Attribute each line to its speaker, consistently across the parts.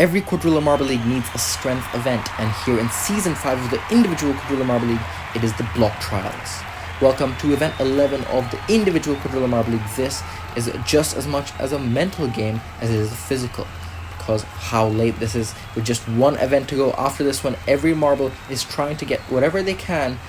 Speaker 1: Every Quadrilla Marble League needs a strength event, and here in Season 5 of the Individual Quadrilla Marble League, it is the Block Trials. Welcome to Event 11 of the Individual Quadrilla Marble League. This is just as much as a mental game as it is a physical, because how late this is. With just one event to go after this one, every marble is trying to get whatever they can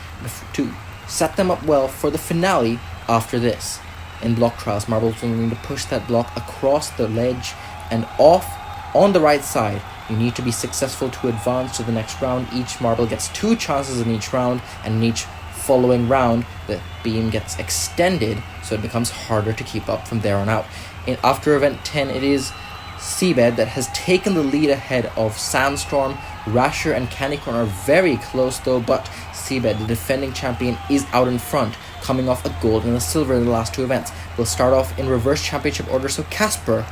Speaker 1: to set them up well for the finale after this. In Block Trials, marbles will need to push that block across the ledge and off on the right side. You need to be successful to advance to the next round. Each marble gets 2 chances in each round, and in each following round the beam gets extended, so it becomes harder to keep up from there on out. After event 10, it is Seabed that has taken the lead ahead of Sandstorm. Rasher and Candycorn are very close though, but Seabed, the defending champion, is out in front, coming off a gold and a silver in the last 2 events. We'll start off in reverse championship order, so Casper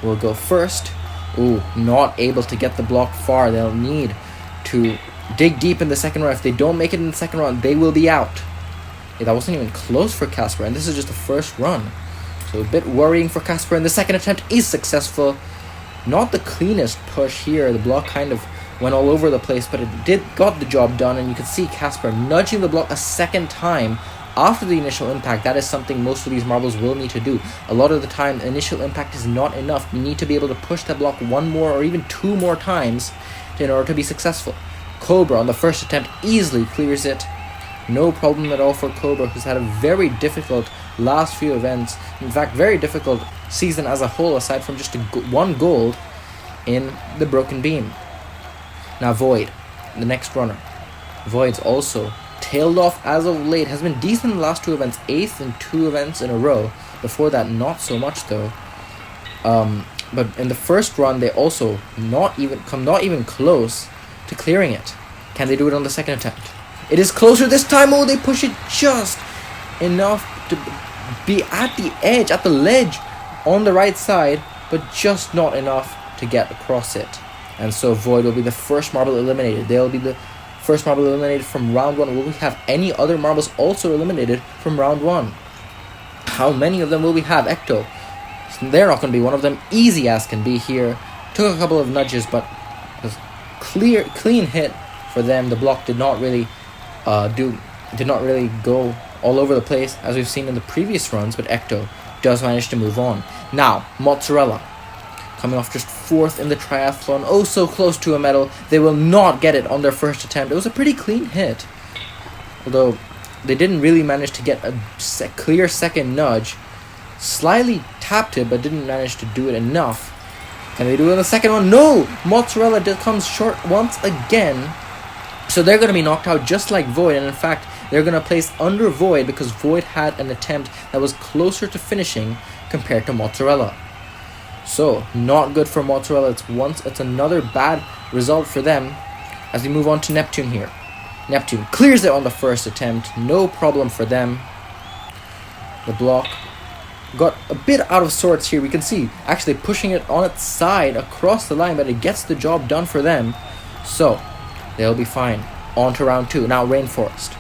Speaker 1: will go first. Ooh, not able to get the block far. They'll need to dig deep in the second round. If they don't make it in the second round, they will be out. Yeah, that wasn't even close for Casper, and this is just the first run. So a bit worrying for Casper, and the second attempt is successful. Not the cleanest push here. The block kind of went all over the place, but it got the job done, and you can see Casper nudging the block a second time after the initial impact. That is something most of these marbles will need to do. A lot of the time, initial impact is not enough. You need to be able to push that block 1 more or even 2 more times in order to be successful. Cobra on the first attempt easily clears it. No problem at all for Cobra, who's had a very difficult last few events. In fact, very difficult season as a whole, aside from just 1 gold in the broken beam. Now Void, the next runner. Void's also tailed off as of late, has been decent in the last 2 events, 8th in 2 events in a row. Before that, not so much though. But in the first run, they also not even close to clearing it. Can they do it on the second attempt? It is closer this time. Oh, they push it just enough to be at the edge, at the ledge on the right side, but just not enough to get across it. And so Void will be the first marble eliminated. They'll be the first marble eliminated from round 1. Will we have any other marbles also eliminated from round 1? How many of them will we have? Ecto, they're not going to be one of them. Easy as can be here. Took a couple of nudges, but was clean hit for them. The block did not really go all over the place as we've seen in the previous runs, but Ecto does manage to move on. Now Mozzarella, coming off just 4th in the triathlon, oh so close to a medal. They will not get it on their first attempt. It was a pretty clean hit, although they didn't really manage to get a clear second nudge. Slightly tapped it, but didn't manage to do it enough. Can they do it on the second one? No! Mozzarella comes short once again. So they're going to be knocked out just like Void, and in fact, they're going to place under Void because Void had an attempt that was closer to finishing compared to Mozzarella. So, not good for Mozzarella. It's another bad result for them as we move on to Neptune here. Neptune clears it on the first attempt. No problem for them. The block got a bit out of sorts here. We can see actually pushing it on its side across the line, but it gets the job done for them. So, they'll be fine. On to round 2. Now Rainforest.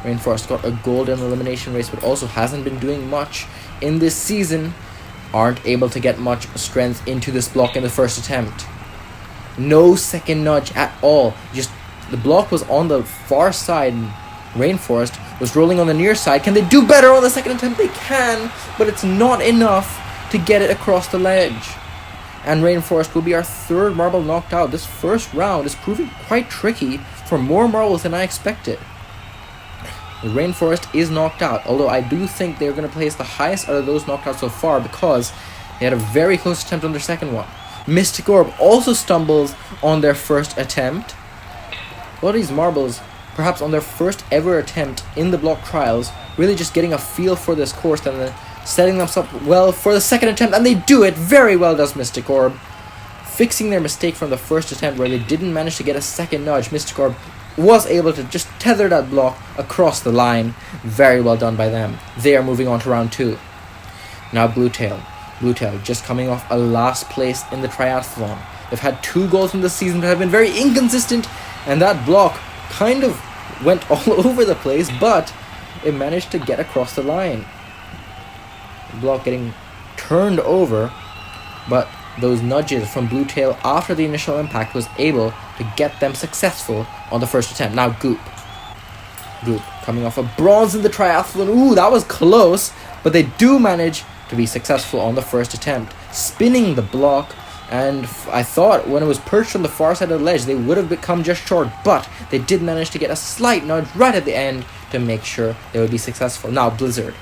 Speaker 1: Rainforest got a gold in the elimination race, but also hasn't been doing much in this season. Aren't able to get much strength into this block in the first attempt. No second nudge at all. Just the block was on the far side. Rainforest was rolling on the near side. Can they do better on the second attempt? They can, but it's not enough to get it across the ledge. And Rainforest will be our 3rd marble knocked out. This first round is proving quite tricky for more marbles than I expected. The Rainforest is knocked out, although I do think they're going to place the highest out of those knocked out so far because they had a very close attempt on their second one. Mystic Orb also stumbles on their first attempt. A lot of these marbles, perhaps on their first ever attempt in the block trials, really just getting a feel for this course and then setting them up well for the second attempt, and they do it very well, does Mystic Orb. Fixing their mistake from the first attempt where they didn't manage to get a second nudge, Mystic Orb was able to just tether that block across the line. Very well done by them. They are moving on to round 2. Now Bluetail. Bluetail just coming off a last place in the triathlon. They've had 2 goals in the season but have been very inconsistent, and that block kind of went all over the place, but it managed to get across the line. The block getting turned over, but those nudges from Blue Tail after the initial impact was able to get them successful on the first attempt. Now Goop coming off a bronze in the triathlon. Ooh, that was close, but they do manage to be successful on the first attempt, spinning the block. And I thought when it was perched on the far side of the ledge, they would have become just short, but they did manage to get a slight nudge right at the end to make sure they would be successful. Now Blizzard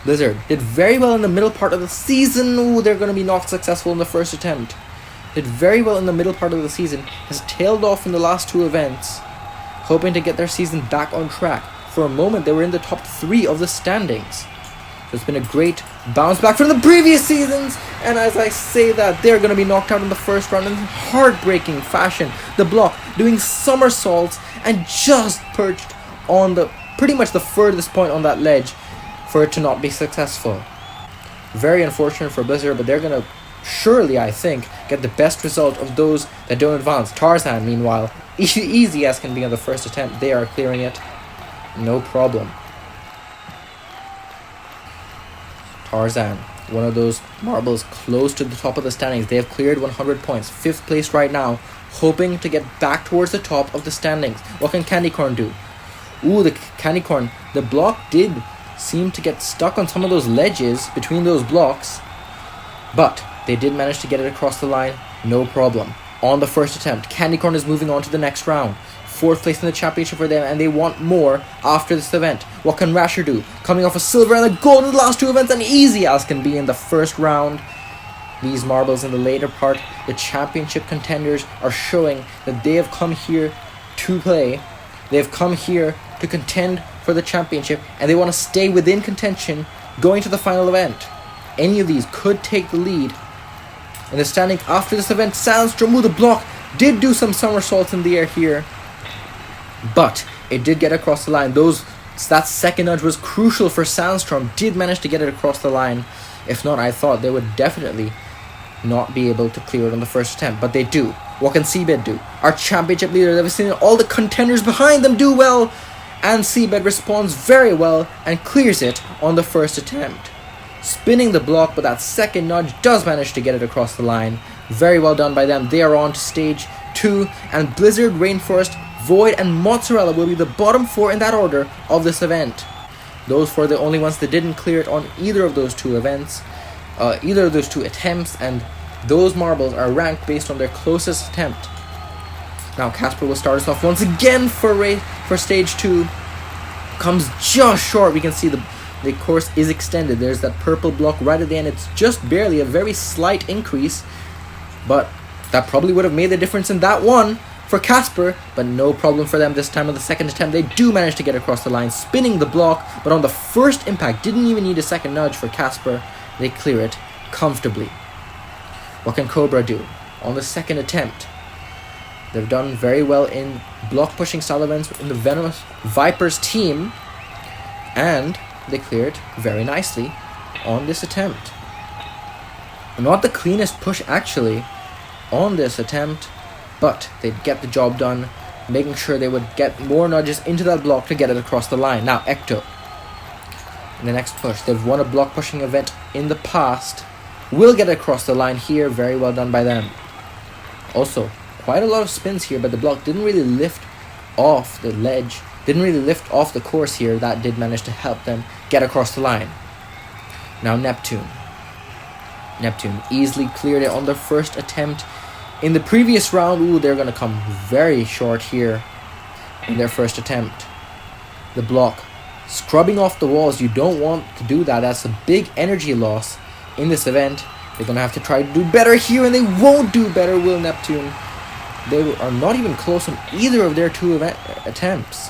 Speaker 1: did very well in the middle part of the season. Ooh, they're going to be not successful in the first attempt. Did very well in the middle part of the season, has tailed off in the last two events, hoping to get their season back on track. For a moment, they were in the top 3 of the standings. So it's been a great bounce back from the previous seasons, and as I say that, they're going to be knocked out in the first round in heartbreaking fashion. The block doing somersaults and just perched on the pretty much the furthest point on that ledge for it to not be successful. Very unfortunate for Blizzard, but they're going to surely, I think, get the best result of those that don't advance. Tarzan, meanwhile, easy as can be on the first attempt. They are clearing it, no problem. Tarzan, one of those marbles close to the top of the standings. They have cleared 100 points, 5th place right now, hoping to get back towards the top of the standings. What can Candy Corn do? Ooh, the Candy Corn, the block did seem to get stuck on some of those ledges between those blocks, but they did manage to get it across the line, no problem. On the first attempt, Candy Corn is moving on to the next round. 4th place in the championship for them, and they want more after this event. What can Rasher do? Coming off a silver and a gold in the last 2 events, and easy as can be in the first round. These marbles in the later part, the championship contenders are showing that they have come here to play. They have come here to contend for the championship, and they want to stay within contention going to the final event. Any of these could take the lead in the standings after this event. Sandstrom, the block did do some somersaults in the air here, but it did get across the line. That second nudge was crucial for Sandstrom. Did manage to get it across the line. If not, I thought they would definitely not be able to clear it on the first attempt, but they do. What can Seabed do? Our championship leader, they've seen all the contenders behind them do well, and Seabed responds very well and clears it on the first attempt, spinning the block, but that second nudge does manage to get it across the line. Very well done by them. They are on to stage 2, and Blizzard, Rainforest, Void, and Mozzarella will be the bottom 4 in that order of this event. Those 4 are the only ones that didn't clear it on either of those 2 events, either of those 2 attempts, and those marbles are ranked based on their closest attempt. Now Casper will start us off once again for stage 2. Comes just short. We can see the course is extended. There's that purple block right at the end. It's just barely a very slight increase, but that probably would have made the difference in that one for Casper, but no problem for them this time. On the second attempt, they do manage to get across the line, spinning the block, but on the first impact, didn't even need a second nudge for Casper. They clear it comfortably. What can Cobra do? On the second attempt, they've done very well in block pushing style events in the Venomous Vipers team, and they clear it very nicely on this attempt. Not the cleanest push actually on this attempt, but they'd get the job done, making sure they would get more nudges into that block to get it across the line. Now Ecto, in the next push, they've won a block pushing event in the past, will get it across the line here. Very well done by them. Also, quite a lot of spins here, but the block didn't really lift off the ledge, didn't really lift off the course here. That did manage to help them get across the line. Now Neptune easily cleared it on their first attempt in the previous round. Ooh, they're going to come very short here in their first attempt. The block scrubbing off the walls. You don't want to do that. That's a big energy loss in this event. They're going to have to try to do better here, and they won't do better, will Neptune. They are not even close on either of their 2 attempts.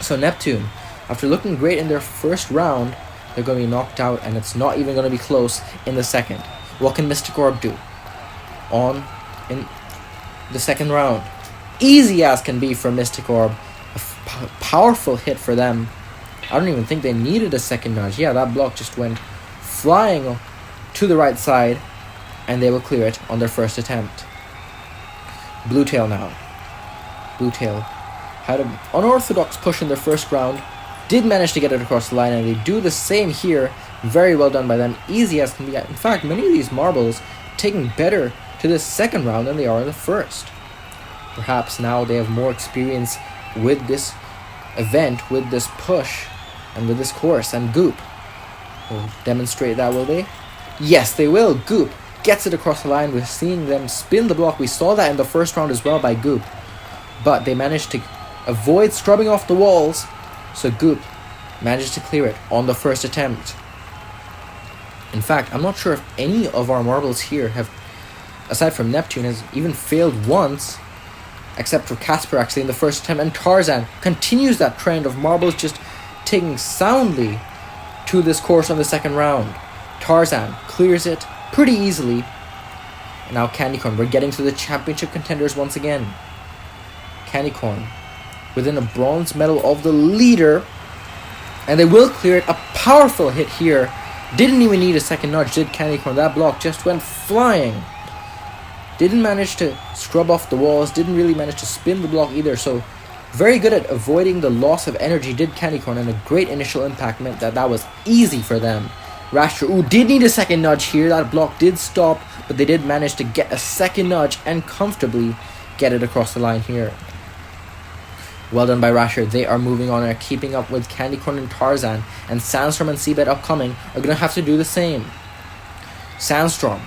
Speaker 1: So Neptune, after looking great in their first round, they're going to be knocked out, and it's not even going to be close in the second. What can Mystic Orb do in the second round? Easy as can be for Mystic Orb. A powerful hit for them. I don't even think they needed a second nudge. Yeah, that block just went flying to the right side, and they will clear it on their first attempt. Blue Tail now. Blue Tail had an unorthodox push in their first round, did manage to get it across the line, and they do the same here Very well done by them. Easy as can be. In fact, many of these marbles taking better to this second round than they are in the first. Perhaps now they have more experience with this event, with this push, and with this course. And Goop will demonstrate that, will they? Yes, they will. Goop gets it across the line. We're seeing them spin the block. We saw that in the first round as well by Goop. But they managed to avoid scrubbing off the walls, so Goop managed to clear it on the first attempt. In fact, I'm not sure if any of our marbles here have, aside from Neptune, has even failed once, except for Casper actually in the first attempt, and Tarzan continues that trend of marbles just taking soundly to this course on the second round. Tarzan clears it pretty easily. And now Candy Corn, we're getting to the championship contenders once again. Candy Corn within a bronze medal of the leader, and they will clear it. A powerful hit here. Didn't even need a second nudge, did Candy Corn. That block just went flying. Didn't manage to scrub off the walls, didn't really manage to spin the block either, so very good at avoiding the loss of energy did Candy Corn, and a great initial impact meant that that was easy for them. Rasher, did need a second nudge here. That block did stop, but they did manage to get a second nudge and comfortably get it across the line here. Well done by Rasher. They are moving on and are keeping up with Candy Corn and Tarzan, and Sandstorm and Seabed upcoming are going to have to do the same. Sandstorm,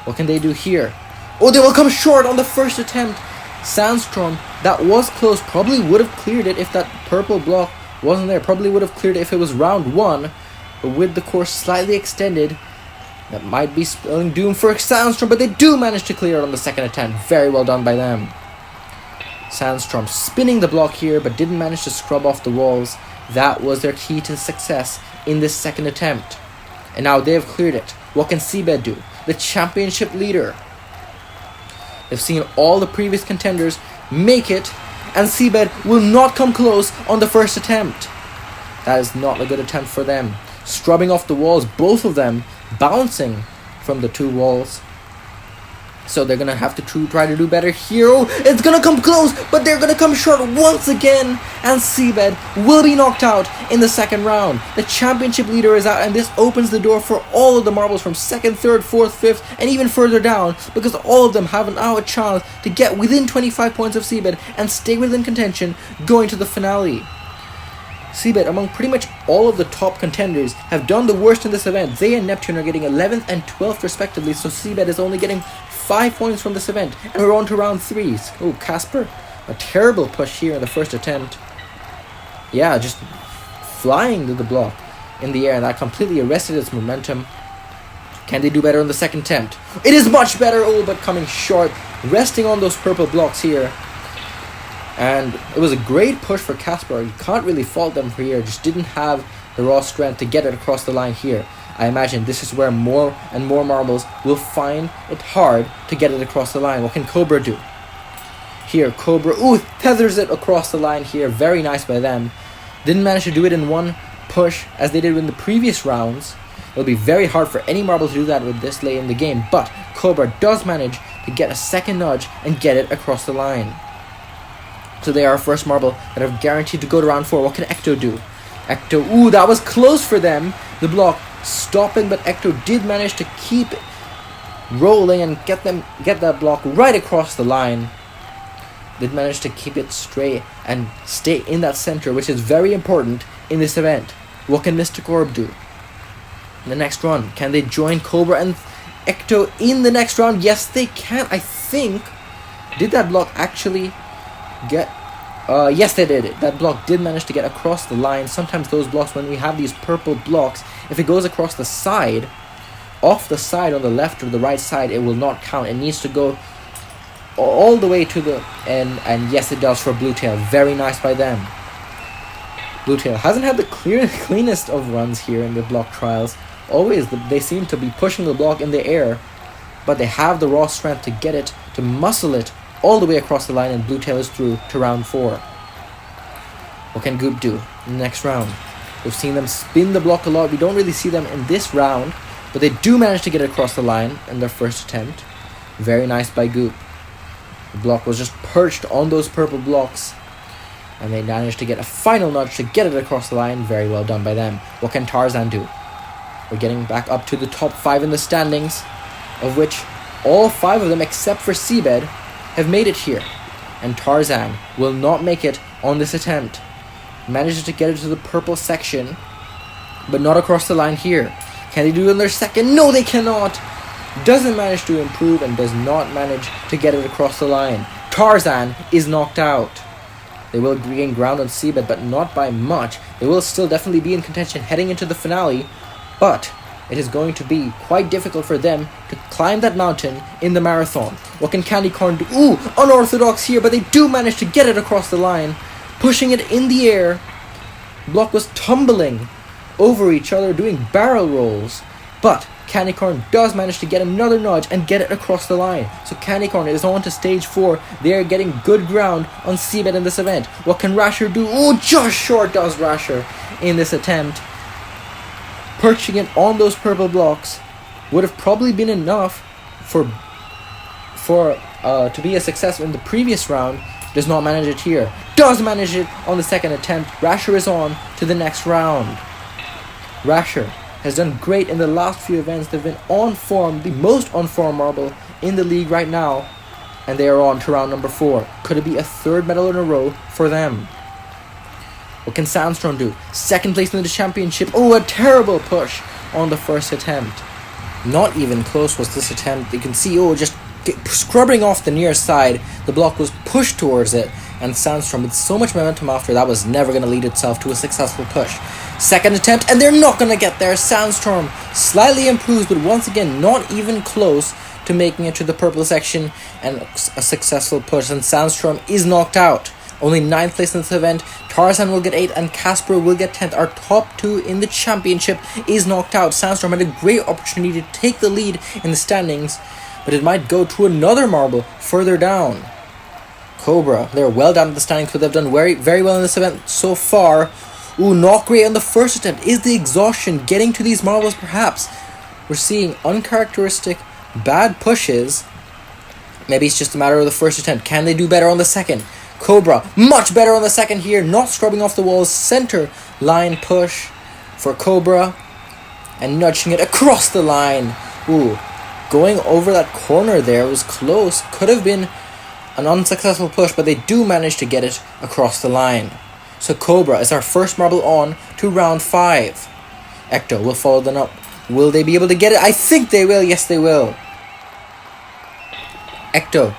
Speaker 1: what can they do here? Oh, they will come short on the first attempt. Sandstorm, that was close, probably would have cleared it if that purple block wasn't there. Probably would have cleared it if it was round one, but with the course slightly extended, that might be spelling doom for Sandstorm, but they do manage to clear it on the second attempt. Very well done by them. Sandstorm spinning the block here, but didn't manage to scrub off the walls. That was their key to success in this second attempt. And now they have cleared it. What can Seabed do? The championship leader. They've seen all the previous contenders make it, and Seabed will not come close on the first attempt. That is not a good attempt for them. Scrubbing off the walls, both of them bouncing from the two walls. So they're going to have to try to do better here. Oh, it's going to come close, but they're going to come short once again. And Seabed will be knocked out in the second round. The championship leader is out, and this opens the door for all of the marbles from second, third, fourth, fifth, and even further down, because all of them have now a chance to get within 25 points of Seabed and stay within contention going to the finale. Seabed, among pretty much all of the top contenders, have done the worst in this event. They and Neptune are getting 11th and 12th respectively, so Seabed is only getting 5 points from this event, and we're on to round 3. Oh, Casper, a terrible push here in the first attempt. Yeah, just flying to the block in the air, and that completely arrested its momentum. Can they do better in the second attempt? It is much better, oh, but coming short, resting on those purple blocks here. And it was a great push for Casper. You can't really fault them for here. Just didn't have the raw strength to get it across the line here. I imagine this is where more and more marbles will find it hard to get it across the line. What can Cobra do? Here, Cobra, tethers it across the line here. Very nice by them. Didn't manage to do it in one push as they did in the previous rounds. It'll be very hard for any marble to do that with this late in the game. But Cobra does manage to get a second nudge and get it across the line. So they are our first marble that are guaranteed to go to round 4. What can Ecto do? Ecto, that was close for them. The block stopping, but Ecto did manage to keep it rolling and get that block right across the line. Did manage to keep it straight and stay in that center, which is very important in this event. What can Mystic Orb do? In the next run, can they join Cobra and Ecto in the next round? Yes, they can, I think. Did that block actually get... yes, they did. That block did manage to get across the line. Sometimes those blocks, when we have these purple blocks, if it goes across the side, off the side on the left or the right side, it will not count. It needs to go all the way to the end, and yes, it does for Bluetail. Very nice by them. Bluetail hasn't had the cleanest of runs here in the block trials. Always, they seem to be pushing the block in the air, but they have the raw strength to get it, to muscle it all the way across the line, and Bluetail is through to round 4. What can Goop do in the next round? We've seen them spin the block a lot. We don't really see them in this round, but they do manage to get it across the line in their first attempt. Very nice by Goop. The block was just perched on those purple blocks, and they managed to get a final nudge to get it across the line. Very well done by them. What can Tarzan do? We're getting back up to the top 5 in the standings, of which all 5 of them except for Seabed have made it here. And Tarzan will not make it on this attempt. Manages to get it to the purple section, but not across the line here. Can they do it in their second? No, they cannot. Doesn't manage to improve and does not manage to get it across the line. Tarzan is knocked out. They will gain ground on Seabed, but not by much. They will still definitely be in contention heading into the finale, but it is going to be quite difficult for them to climb that mountain in the marathon. What can Candy Corn do? Ooh, unorthodox here, but they do manage to get it across the line, pushing it in the air. Block was tumbling over each other, doing barrel rolls, but Candy Corn does manage to get another nudge and get it across the line. So Candy Corn is on to stage 4. They are getting good ground on Seabed in this event. What can Rasher do? Oh, just short does Rasher in this attempt. Perching it on those purple blocks would have probably been enough for to be a success in the previous round. Does not manage it here. Does manage it on the second attempt. Rasher is on to the next round. Rasher has done great in the last few events. They've been on form, the most on form marble in the league right now, and they are on to round number 4. Could it be a third medal in a row for them? What can Sandstorm do? Second place in the championship. Oh, a terrible push on the first attempt. Not even close was this attempt. You can see, just scrubbing off the near side. The block was pushed towards it, and Sandstorm, with so much momentum after that, was never going to lead itself to a successful push. Second attempt, and they're not going to get there. Sandstorm slightly improves, but once again, not even close to making it to the purple section and a successful push, and Sandstorm is knocked out. Only 9th place in this event. Tarzan will get 8th and Casper will get 10th. Our top 2 in the championship is knocked out. Sandstorm had a great opportunity to take the lead in the standings, but it might go to another marble further down. Cobra, they're well down in the standings, but they've done very well in this event so far. Ooh, not great on the first attempt. Is the exhaustion getting to these marbles perhaps? We're seeing uncharacteristic bad pushes. Maybe it's just a matter of the first attempt. Can they do better on the second? Cobra, much better on the second here, not scrubbing off the walls. Center line push for Cobra and nudging it across the line. Ooh, going over that corner there was close. Could have been an unsuccessful push, but they do manage to get it across the line. So Cobra is our first marble on to round 5. Ecto will follow them up. Will they be able to get it? I think they will. Yes, they will. Ecto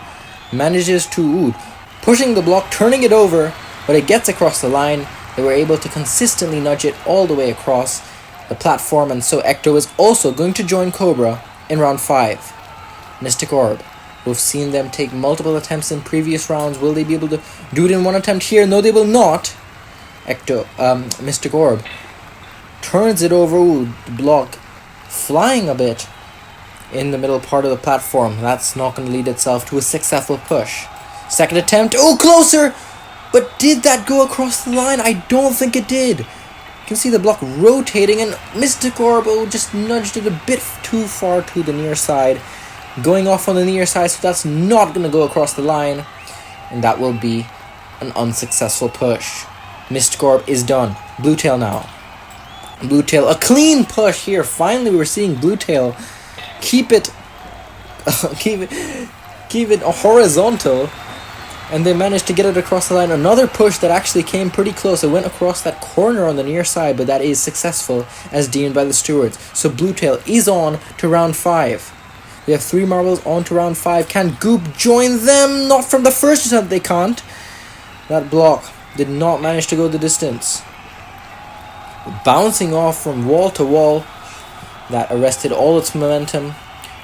Speaker 1: manages to pushing the block, turning it over, but it gets across the line. They were able to consistently nudge it all the way across the platform, and so Ecto is also going to join Cobra in round 5. Mystic Orb. We've seen them take multiple attempts in previous rounds. Will they be able to do it in one attempt here? No, they will not. Mystic Orb turns it over. Ooh, the block flying a bit in the middle part of the platform. That's not going to lead itself to a successful push. Second attempt. Oh, closer! But did that go across the line? I don't think it did. You can see the block rotating, and Mystic Orb just nudged it a bit too far to the near side. Going off on the near side, so that's not going to go across the line. And that will be an unsuccessful push. Mystic Orb is done. Blue Tail now. Blue Tail, a clean push here. Finally, we're seeing Blue Tail keep it horizontal, and they managed to get it across the line. Another push that actually came pretty close. It went across that corner on the near side, but that is successful as deemed by the stewards. So Blue Tail is on to round 5. We have 3 marbles on to round 5. Can Goop join them? Not from the first attempt, they can't. That block did not manage to go the distance. Bouncing off from wall to wall, that arrested all its momentum.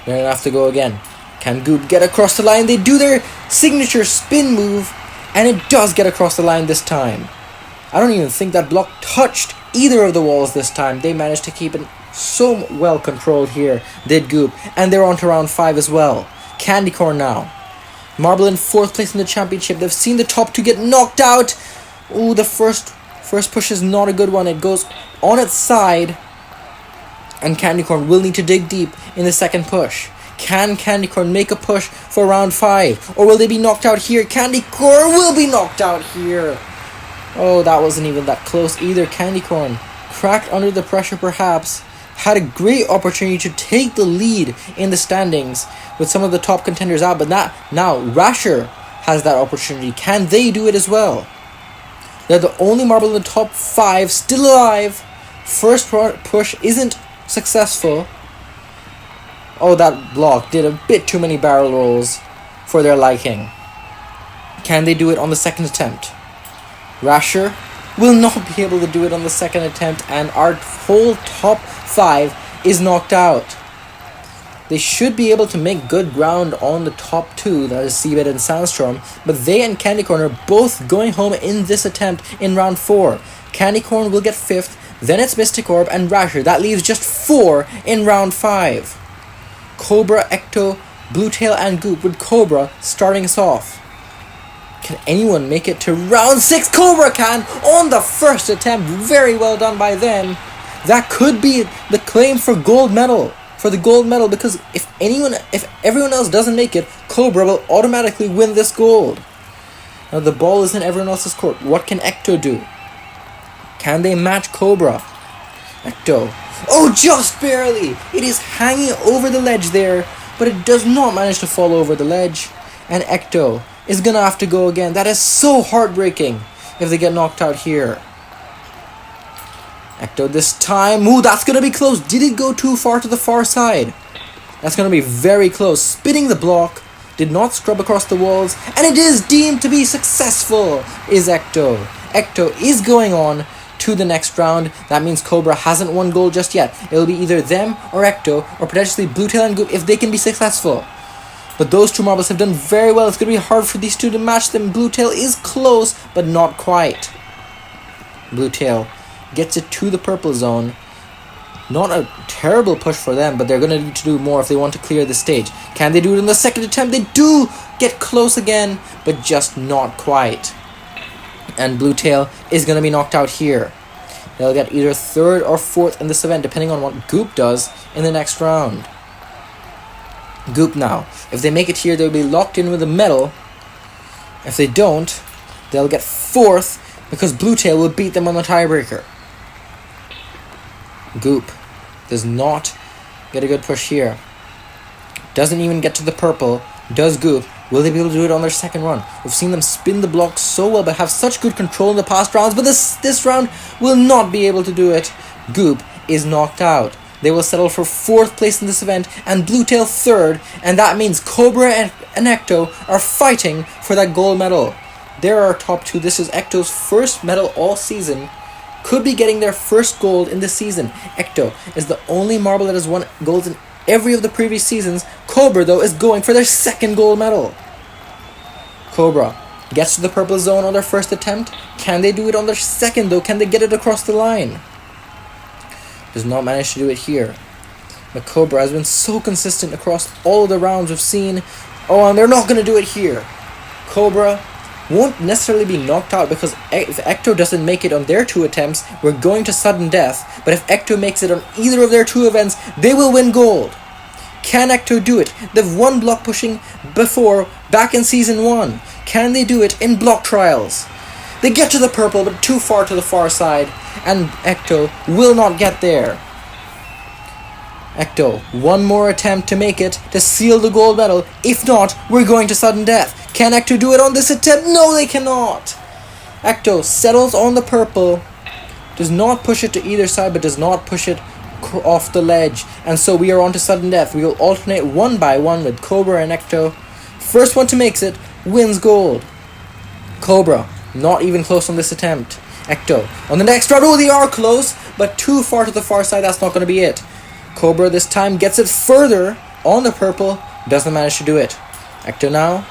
Speaker 1: They're going to have to go again. Can Goop get across the line? They do their signature spin move, and it does get across the line this time. I don't even think that block touched either of the walls this time. They managed to keep it so well controlled here, did Goop, and they're on to round 5 as well. Candy Corn now. Marble in 4th place in the championship. They've seen the top 2 get knocked out. Ooh, the first push is not a good one. It goes on its side, and Candy Corn will need to dig deep in the second push. Can Candy Corn make a push for round 5? Or will they be knocked out here? Candy Corn will be knocked out here. Oh, that wasn't even that close either. Candy Corn cracked under the pressure perhaps. had a great opportunity to take the lead in the standings with some of the top contenders out, but now Rasher has that opportunity. Can they do it as well? They're the only marble in the top 5 still alive. First push isn't successful. Oh, that block did a bit too many barrel rolls for their liking. Can they do it on the second attempt? Rasher will not be able to do it on the second attempt, and our whole top 5 is knocked out. They should be able to make good ground on the top 2, that is Seabed and Sandstorm, but they and Candy Corn are both going home in this attempt in round 4. Candy Corn will get 5th, then it's Mystic Orb and Rasher. That leaves just 4 in round 5. Cobra, Ecto, Bluetail and Goop, with Cobra starting us off. Can anyone make it to round 6? Cobra can on the first attempt. Very well done by them. That could be the claim for gold medal. For the gold medal, because if everyone else doesn't make it, Cobra will automatically win this gold. Now the ball is in everyone else's court. What can Ecto do? Can they match Cobra? Ecto. Oh, just barely! It is hanging over the ledge there, but it does not manage to fall over the ledge. And Ecto is gonna have to go again. That is so heartbreaking if they get knocked out here. Ecto this time. Ooh, that's going to be close. Did it go too far to the far side? That's going to be very close. Spinning the block. Did not scrub across the walls. And it is deemed to be successful, is Ecto. Ecto is going on to the next round. That means Cobra hasn't won gold just yet. It will be either them or Ecto, or potentially Bluetail and Goop if they can be successful. But those two marbles have done very well. It's going to be hard for these two to match them. Bluetail is close, but not quite. Bluetail gets it to the purple zone. Not a terrible push for them, but they're going to need to do more if they want to clear the stage. Can they do it in the second attempt? They do get close again, but just not quite. And Bluetail is going to be knocked out here. They'll get either 3rd or 4th in this event, depending on what Goop does in the next round. Goop now. If they make it here, they'll be locked in with a medal. If they don't, they'll get 4th, because Bluetail will beat them on the tiebreaker. Goop does not get a good push here. Doesn't even get to the purple. Does Goop. Will they be able to do it on their second run? We've seen them spin the block so well, but have such good control in the past rounds, but this round will not be able to do it. Goop is knocked out. They will settle for 4th place in this event, and Bluetail 3rd, and that means Cobra and Ecto are fighting for that gold medal. They're our top 2. This is Ecto's first medal all season. Could be getting their first gold in this season. Ecto is the only marble that has won golds in every of the previous seasons. Cobra, though, is going for their second gold medal. Cobra gets to the purple zone on their first attempt. Can they do it on their second, though? Can they get it across the line? Does not manage to do it here. But Cobra has been so consistent across all of the rounds we've seen. Oh, and they're not going to do it here. Cobra won't necessarily be knocked out, because if Ecto doesn't make it on their 2 attempts, we're going to sudden death. But if Ecto makes it on either of their 2 events, they will win gold. Can Ecto do it? They've won block pushing before, back in Season 1. Can they do it in block trials? They get to the purple, but too far to the far side, and Ecto will not get there. Ecto, one more attempt to make it, to seal the gold medal. If not, we're going to sudden death. Can Ecto do it on this attempt? No, they cannot. Ecto settles on the purple, does not push it to either side, but does not push it off the ledge. And so we are on to sudden death. We will alternate 1 by 1 with Cobra and Ecto. First one to makes it wins gold. Cobra, not even close on this attempt. Ecto, on the next round, oh, they are close, but too far to the far side. That's not going to be it. Cobra this time gets it further on the purple, doesn't manage to do it. Ecto now,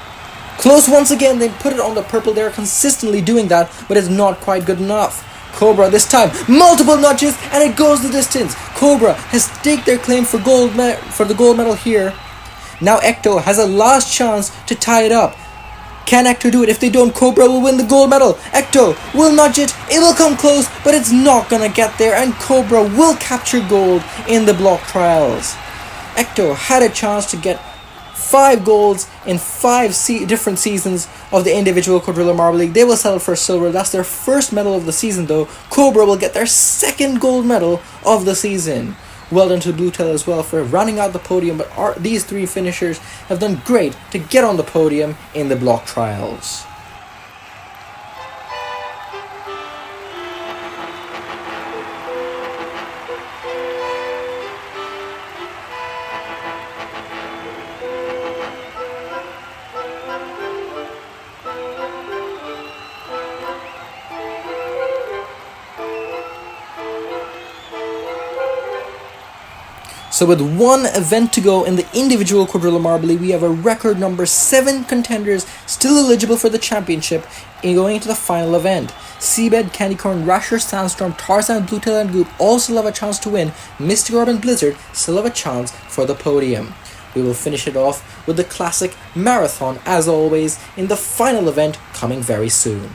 Speaker 1: close once again. They put it on the purple. They're consistently doing that, but it's not quite good enough. Cobra this time, multiple nudges, and it goes the distance. Cobra has staked their claim for the gold medal here. Now Ecto has a last chance to tie it up. Can Ecto do it? If they don't, Cobra will win the gold medal. Ecto will nudge it. It will come close, but it's not going to get there, and Cobra will capture gold in the block trials. Ecto had a chance to get 5 golds in 5 different seasons of the individual Quadrilla Marble League. They will settle for silver. That's their first medal of the season, though. Cobra will get their second gold medal of the season. Well done to Bluetail as well for rounding out the podium, but these three finishers have done great to get on the podium in the block trials. So with one event to go in the individual Quadrilla Marble League, we have a record number 7 contenders still eligible for the championship going into the final event. Seabed, Candycorn, Rasher, Sandstorm, Tarzan, Bluetail and Goop all still have a chance to win. Mystic Orb and Blizzard still have a chance for the podium. We will finish it off with the classic Marathon as always in the final event coming very soon.